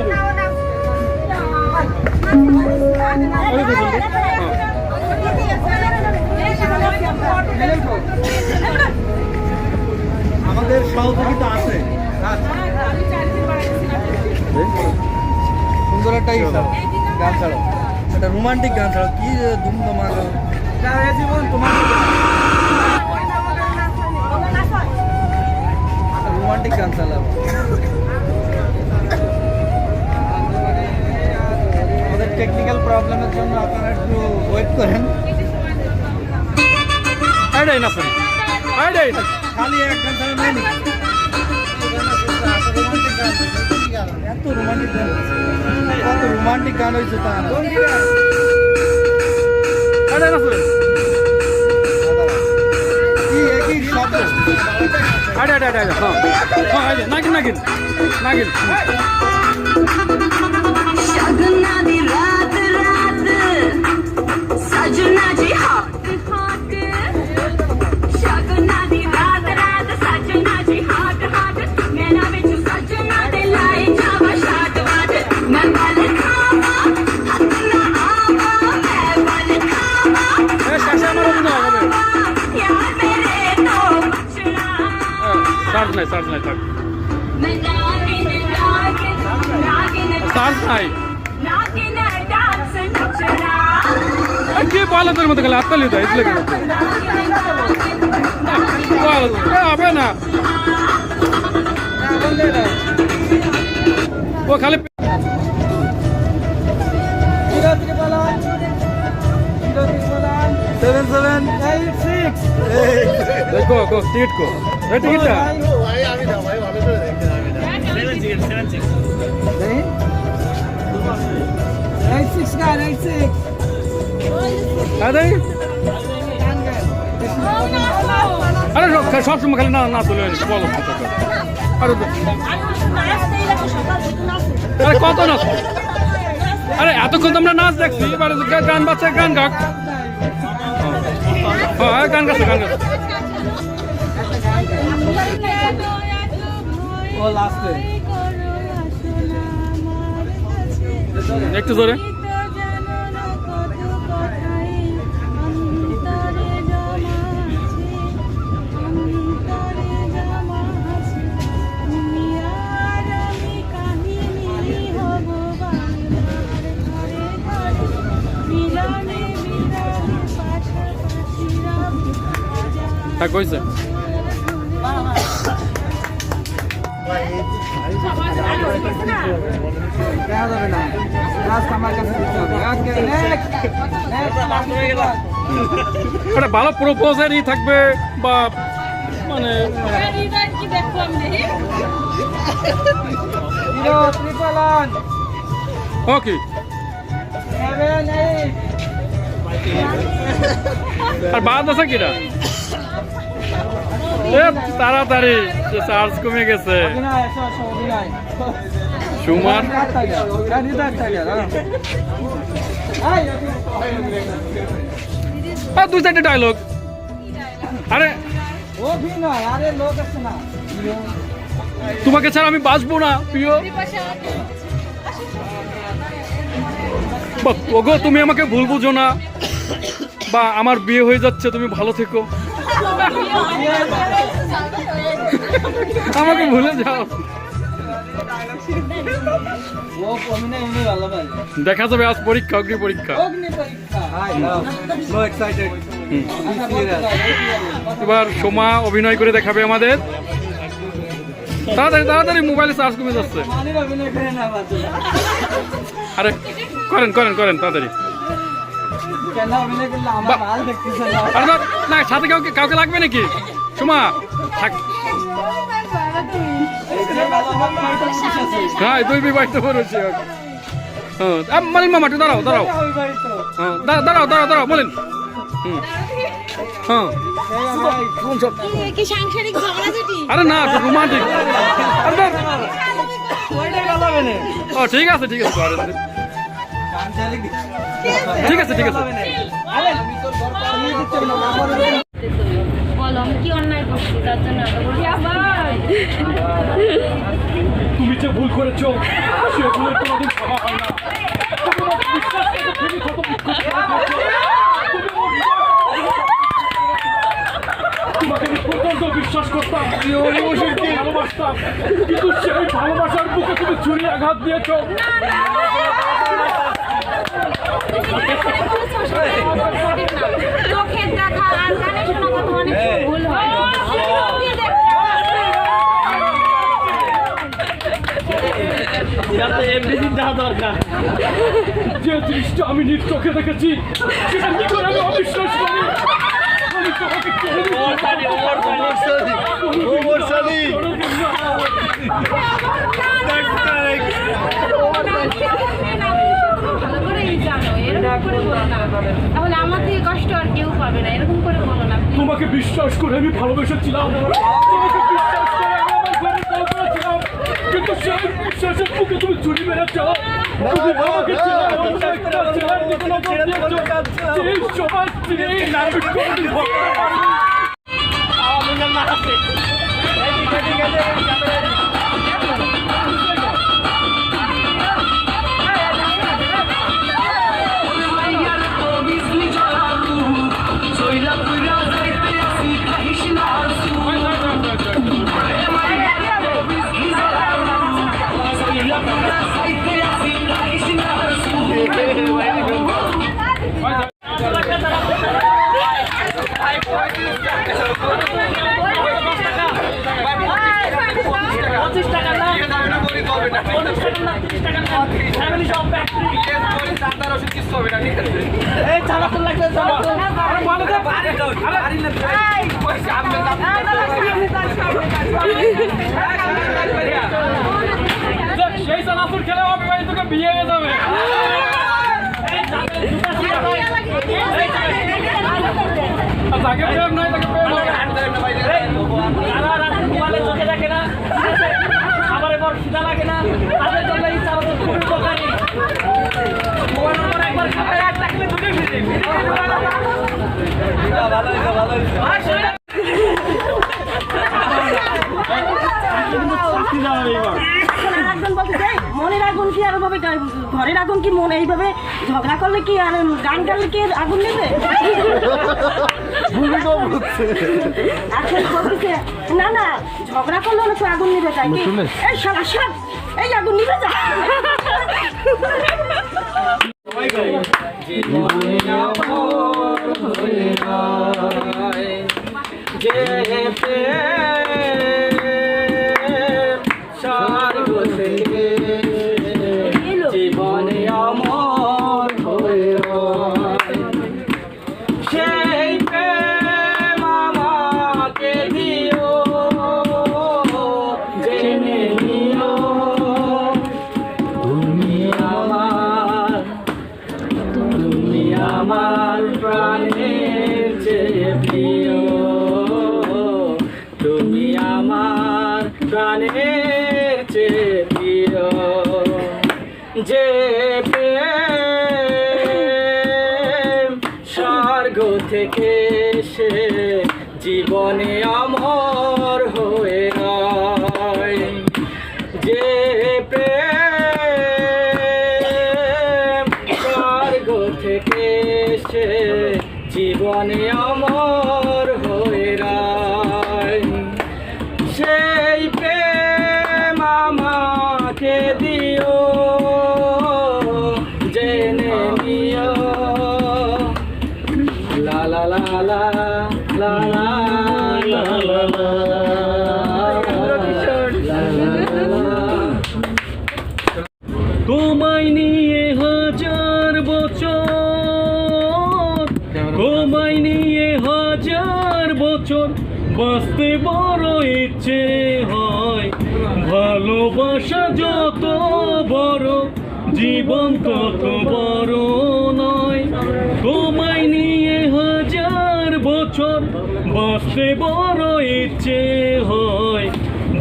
Speaker 4: আমাদের সহযোগিতা আছে সুন্দর একটা গান ছাড়ো একটা রোমান্টিক গান ছাড়ো কি ধুমধামা জীবন তোমার রোমান্টিক গান চালাবো আমাদের টেকনিক্যাল প্রবলেমের জন্য আপনারা একটু ওয়েট করেন
Speaker 1: আইডাই না স্যার আইডাই
Speaker 4: খালি এক গান ছাড়া নেই এত রোমান্টিক গান কত রোমান্টিক গান হয়েছে তা না
Speaker 1: আইডাই না স্যার
Speaker 4: কি একই শব্দ
Speaker 1: আইডাই হ্যাঁ আইডাই নাগিন
Speaker 7: शगुना दी रात सजना जी हॉट शगुना दी रात सजना जी हॉट मैना बिच सजना दे लाई जावा शाट वाट मैं बल खावा हथ ना आवा मैं बल खावा
Speaker 1: শাসা মারো না হবে
Speaker 7: यार मेरे तो बचना
Speaker 1: চার্জ নাই থাক
Speaker 7: मैं नागिन
Speaker 1: চার্জ নাই
Speaker 7: नागिन डांस नचना
Speaker 1: কি বলো তোর মতো খালি হাততালি দাও ইসলে কেন হবে না ও খালি
Speaker 4: 7786
Speaker 1: দেখো টিকিট টিকিটটা
Speaker 6: ভাই আমি দাও ভাই ভালো করে দেখতে আমি দাও
Speaker 4: 86
Speaker 1: আরে সব সময় খালি না চলে বলো আরে কত নাচ আরে এতক্ষণ তো আমরা নাচ দেখছি এবারে গান বাচ্চা গান গাক হ্যাঁ গান গাছে
Speaker 4: ও লাস্টে
Speaker 1: একটু জোরে কইছে
Speaker 4: দেখা যাবে না লাস্ট আমার কাছে দিতে হবে ওকে নেক্সট লাস্ট হয়ে গেল
Speaker 1: একটা ভালো প্রপোজালই থাকবে বা মানে
Speaker 4: জিরো ট্রিপল ওয়ান
Speaker 1: ওকে
Speaker 4: 7 8
Speaker 1: আর বাদ আছে কিনা এ তাড়াতাড়ি চার্জ কমে গেছে
Speaker 4: অভিনয় এসো এসো অভিনয়
Speaker 1: সুমার দুই চারটে ডায়লগ আরে
Speaker 4: অভিনয় আরে লোক আছে না
Speaker 1: তোমাকে ছাড়া আমি বাঁচবো না প্রিয় ওগো তুমি আমাকে ভুল বুঝো না বা আমার বিয়ে হয়ে যাচ্ছে তুমি ভালো থেকো আমাকে ভুলে যাও
Speaker 4: ও অভিনয় এমনি ভালো ভাই
Speaker 1: দেখা যাবে আজ পরীক্ষা অগ্নি পরীক্ষা
Speaker 4: অগ্নি পরীক্ষা নো এক্সাইটেড
Speaker 1: এবার সোমা অভিনয় করে দেখাবে আমাদের তাড়াতাড়ি তাড়াতাড়ি মোবাইলে চার্জ কমে যাচ্ছে
Speaker 4: মানির অভিনয় করে না বাজে
Speaker 1: আরে করেন করেন করেন তাড়াতাড়ি
Speaker 4: কেন অভিনয় করলে আমার ভালো দেখতেছে না
Speaker 1: আরে না সাথে কাউকে কাউকে লাগবে নাকি সোমা থাক হ্যাঁ দুই বিবাহিত করেছি হ্যাঁ মালিক মামা একটু দাঁড়াও দাঁড়াও হ্যাঁ দাঁড়াও দাঁড়াও দাঁড়াও বলেন হ্যাঁ
Speaker 3: কি সাংসারিক ঝগড়াঝাটি
Speaker 1: আরে না রোমান্টিক ও ঠিক আছে ঠিক আছে ঠিক আছে ঠিক আছে
Speaker 3: বলো আমি কি অন্যায় করছি তার জন্য
Speaker 1: তুমি যে ভুল করেছো সে ভুলের কোনোদিন ক্ষমা হয় না তোমাকে আমি প্রচন্ড বিশ্বাস করতাম ভালোবাসতাম কিন্তু সেই ভালোবাসার বুকে তুমি ছুরি আঘাত দিয়েছো
Speaker 3: চোখের দেখা আর কানে শোনা কথা অনেক ভুল হয়
Speaker 1: যে জিনিসটা আমি নিজ চোখে দেখেছি সেটা কি করে আমি অবিশ্বাস করি আমি তোমাকে
Speaker 3: ভালো করেই জানো এরকম করে বলো না তাহলে আমার থেকে কষ্ট আর কেউ পাবে না এরকম করে বলো না
Speaker 1: তোমাকে বিশ্বাস করে আমি ভালোবেসেছিলাম তোমাকে বিশ্বাস করে আমি আমার ঘরে কল করেছিলাম কিন্তু সেই বিশ্বাসের বুকে তুমি চুরি মেরেছ তুমি আমাকে সমাজ থেকে নারী সেই চালাচুর খেলে অবিবাহিতকে বিয়ে হয়ে যাবে তাকে প্রেম নয় তাকে প্রেম চোখে দেখে না আবার এবার খিদা লাগে না তাদের জন্য এই চালাচুর খুবই উপকারী একবার খাতায় এক থাকলে দুটো ভিজে
Speaker 8: মনের আগুন কি আর ভাবে ঘরের আগুন কি মনে এইভাবে ঝগড়া করলে কি আর গান গাইলে কি আগুন নেবে না না ঝগড়া করলে অনেক আগুন নেবে তাই কি এই সব এই আগুন নিবে যা
Speaker 4: যে প্রেম স্বর্গ থেকে জীবনে অমর হয়ে রয়। সেই প্রেম আমাকে দিও, জেনে নিও তুমি আমার প্রাণের চেয়ে প্রিয়, তুমি আমার প্রাণের চেয়ে প্রিয়। যে প্রেম স্বর্গ থেকে সে জীবনে অমর হয়ে রয়। যে প্রেম স্বর্গ থেকে সে জীবনে অমর হয়ে রয়। সেই প্রেম আমাকে দিও, জেনে নিও লা লা লা লা লা লা লা লা লা।
Speaker 1: তোমায় নিয়ে হাজার বছর, তোমায় নিয়ে হাজার বছর বাঁচতে বড় ইচ্ছে হয়। ভালোবাসা যত বড় জীবন তত বড় নয়। তোমায় নিয়ে হাজার বছর বাঁচতে বড় ইচ্ছে হয়।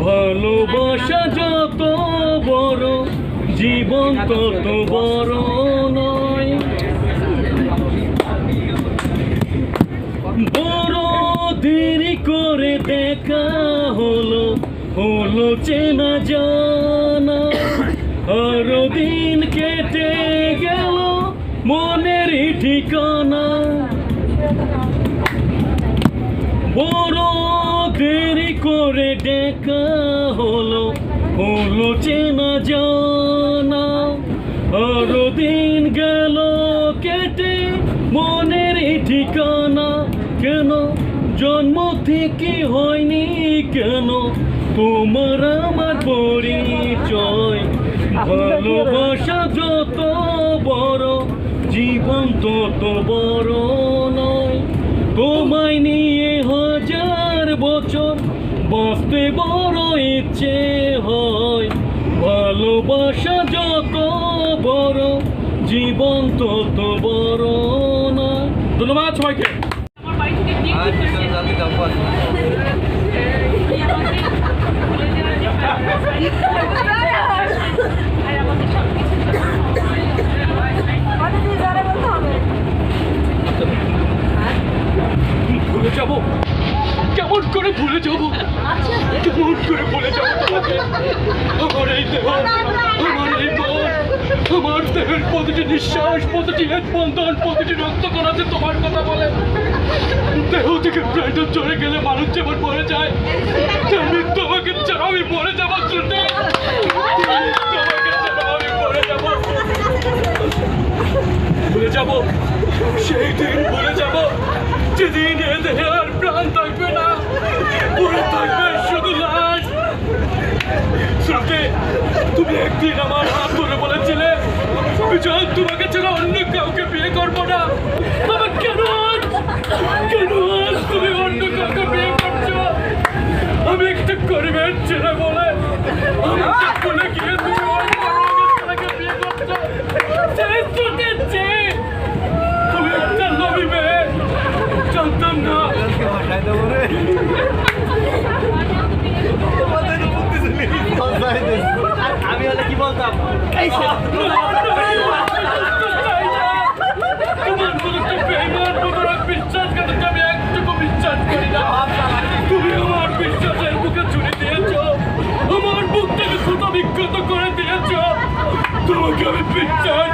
Speaker 1: ভালোবাসা যত বড় জীবন তত বড় নয়। বড় দেরি করে দেখা হলো, হলো চেনা জানা, আরো দিন কেটে গেল মনের ঠিকানা। বড় দেরি করে দেখা হলো, হলো চেনা জানা, আরো দিন গেল কেটে মনের ঠিকানা। কেন জন্ম থেকে হয়নি কেন তোমার আমার পরিচয়? ভালোবাসা যত বড় জীবন তত বড় নয়। তোমায় নিয়ে হাজার বছর বাঁচতে বড় ইচ্ছে হয়। ভালোবাসা যত বড় জীবন তত বড় না। ধন্যবাদ সবাইকে। ভুলে যাবো? কেমন করে ভুলে যাবো? কেমন করে ভুলে যাবো তোমাকে? আমার এই দেহ, আমার এই মন, আমার দেহের প্রতিটি নিঃশ্বাস, প্রতিটি স্পন্দন, প্রতিটি রক্তকণাতে তোমার কথা বলে। দেহ থেকে প্রাণটা চলে গেলে মানুষ যেমন মরে যায়, তেমনি তোমাকে ছাড়া আমি মরে যাবো। শ্রুতি, তোমাকে ছাড়া আমি মরে যাবো। ভুলে যাবো সেই দিন, ভুলে যাবো যেদিন এ দেহে আর প্রাণ থাকবে না, পড়ে থাকবে শুধু লাশ। শ্রুতি, তুমি একদিন আমার হাত ধরে বলেছিলে বিজয় তোমাকে ছাড়া অন্য কাউকে বিয়ে করবো না। আমার কেন তুমি অন্য কাউকে বিয়ে করছো? আমি একটা গরিবের ছেলে বলে আমাকে ভুলে গিয়ে তুমি অন্য ছেলেকে বিয়ে করছো। তুমি একটা লবি মেয়ে, জানতাম না।
Speaker 4: আমি হলে কি বলতাম?
Speaker 1: বিশ্বাসঘাতক আমি একটুকু বিশ্বাস করি না। তুমি আমার বিশ্বাসের বুকে ছুরি দিয়েছ, আমার বুকটাকে ক্ষত বিক্ষত করে দিয়েছ। তোমাকে আমি বিশ্বাস